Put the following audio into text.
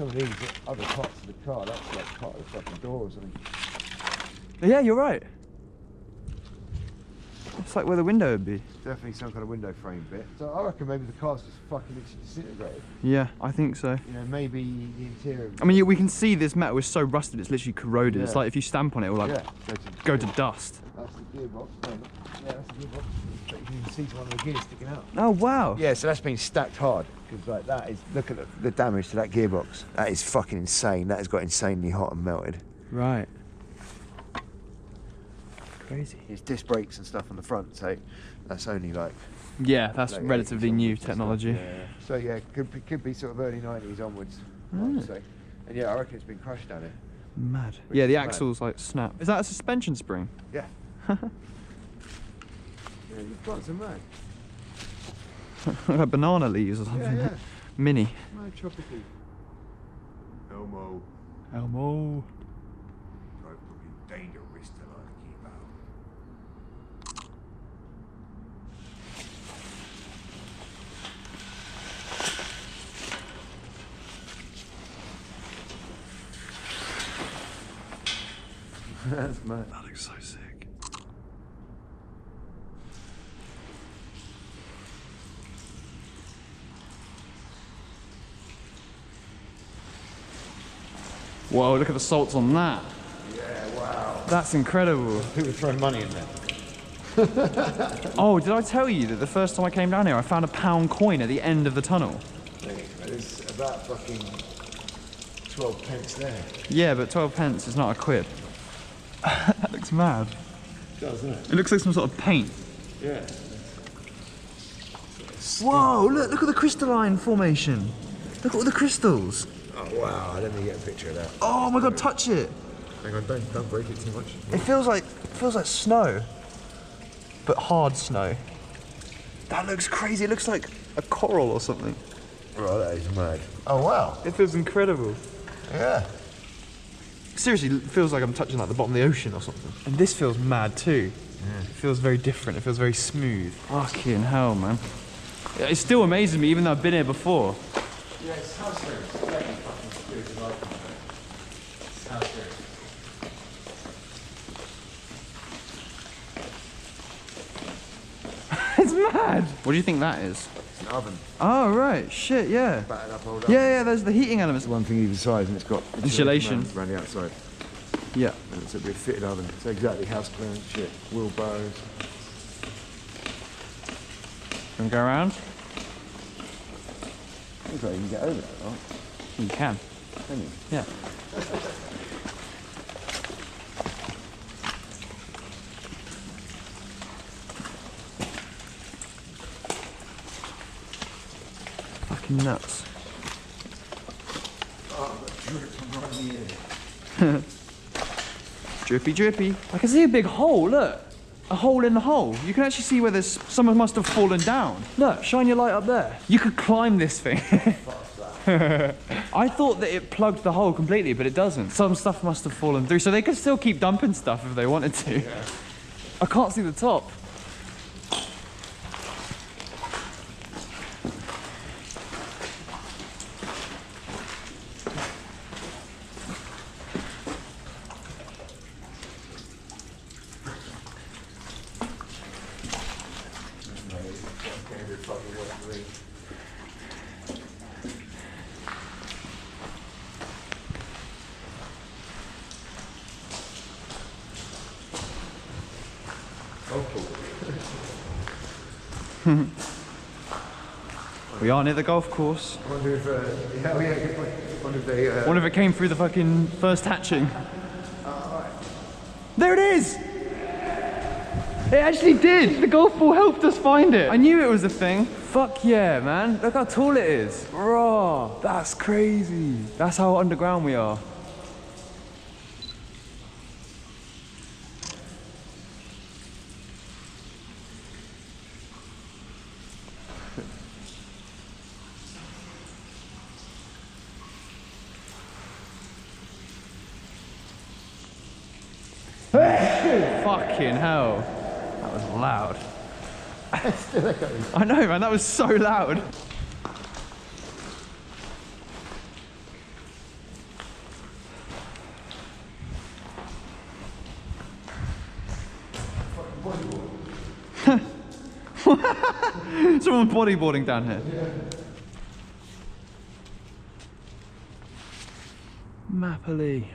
some of these other parts of the car, that's like part of the fucking door or something. Yeah, you're right. It's like where the window would be. Definitely some kind of window frame bit. So I reckon maybe the car's just fucking literally disintegrated. Yeah, I think so. You know, maybe the interior. I mean, we can see this metal is so rusted, it's literally corroded. Yeah. It's like if you stamp on it, it will like go to dust. That's the gearbox. No, yeah, that's the gearbox. But you can see one of the gears sticking out. Oh, wow. Yeah, so that's been stacked hard. Because like that is, look at the damage to that gearbox. That is fucking insane. That has got insanely hot and melted. Right. Crazy. It's disc brakes and stuff on the front, so that's only like... Yeah, that's relatively new technology. Yeah. So yeah, could be sort of early 90s onwards, I would say. And yeah, I reckon it's been crushed down here. Mad. Yeah, the axle's like snap. Is that a suspension spring? Yeah. Yeah, you've got some mad. Like banana leaves or something. Yeah, yeah. Mini. No, tropical. Elmo. Elmo. Dangerous to keep out. That's mad. That looks so sick. Whoa, look at the salts on that. Yeah, wow. That's incredible. People throwing money in there. Oh, did I tell you that the first time I came down here, I found a £1 coin at the end of the tunnel? There's about fucking 12 pence there. Yeah, but 12 pence is not a quid. That looks mad. It does, doesn't it? It looks like some sort of paint. Yeah. Whoa, look at the crystalline formation. Look at all the crystals. Oh wow, let me get a picture of that. Oh my god, touch it. Hang on, don't break it too much. It feels like snow, but hard snow. That looks crazy. It looks like a coral or something. Oh, that is mad. Oh wow. It feels incredible. Yeah. Seriously, it feels like I'm touching like the bottom of the ocean or something. And this feels mad too. Yeah. It feels very different. It feels very smooth. Fucking hell, man. It still amazes me, even though I've been here before. Yeah, it's house room. It's very fucking good. It's house room. It's mad. What do you think that is? It's an oven. Oh right, shit, yeah. Battered up old oven. Yeah, there's the heating elements. One thing either side, and it's got insulation around the outside. Yeah. And it's a bit fitted oven. So exactly house clearance shit. Wheelbarrows. Can we go around? Looks like you can get over that, right? You can. Can you? Yeah. Fucking nuts. Oh, the drip right in the ear. Drippy, drippy. I can see a big hole, look. A hole in the hole. You can actually see where there's someone must have fallen down. Look, shine your light up there. You could climb this thing. I thought that it plugged the hole completely, but it doesn't. Some stuff must have fallen through, so they could still keep dumping stuff if they wanted to. Yeah. I can't see the top. We are near the golf course. I wonder if, yeah, good point. Wonder if they, Wonder if it came through the fucking first hatching. There it is! It actually did! The golf ball helped us find it. I knew it was a thing. Fuck yeah, man. Look how tall it is. Raw. That's crazy. That's how underground we are. Fucking hell. That was loud. I know, man, that was so loud. Someone bodyboarding down here. Mappily.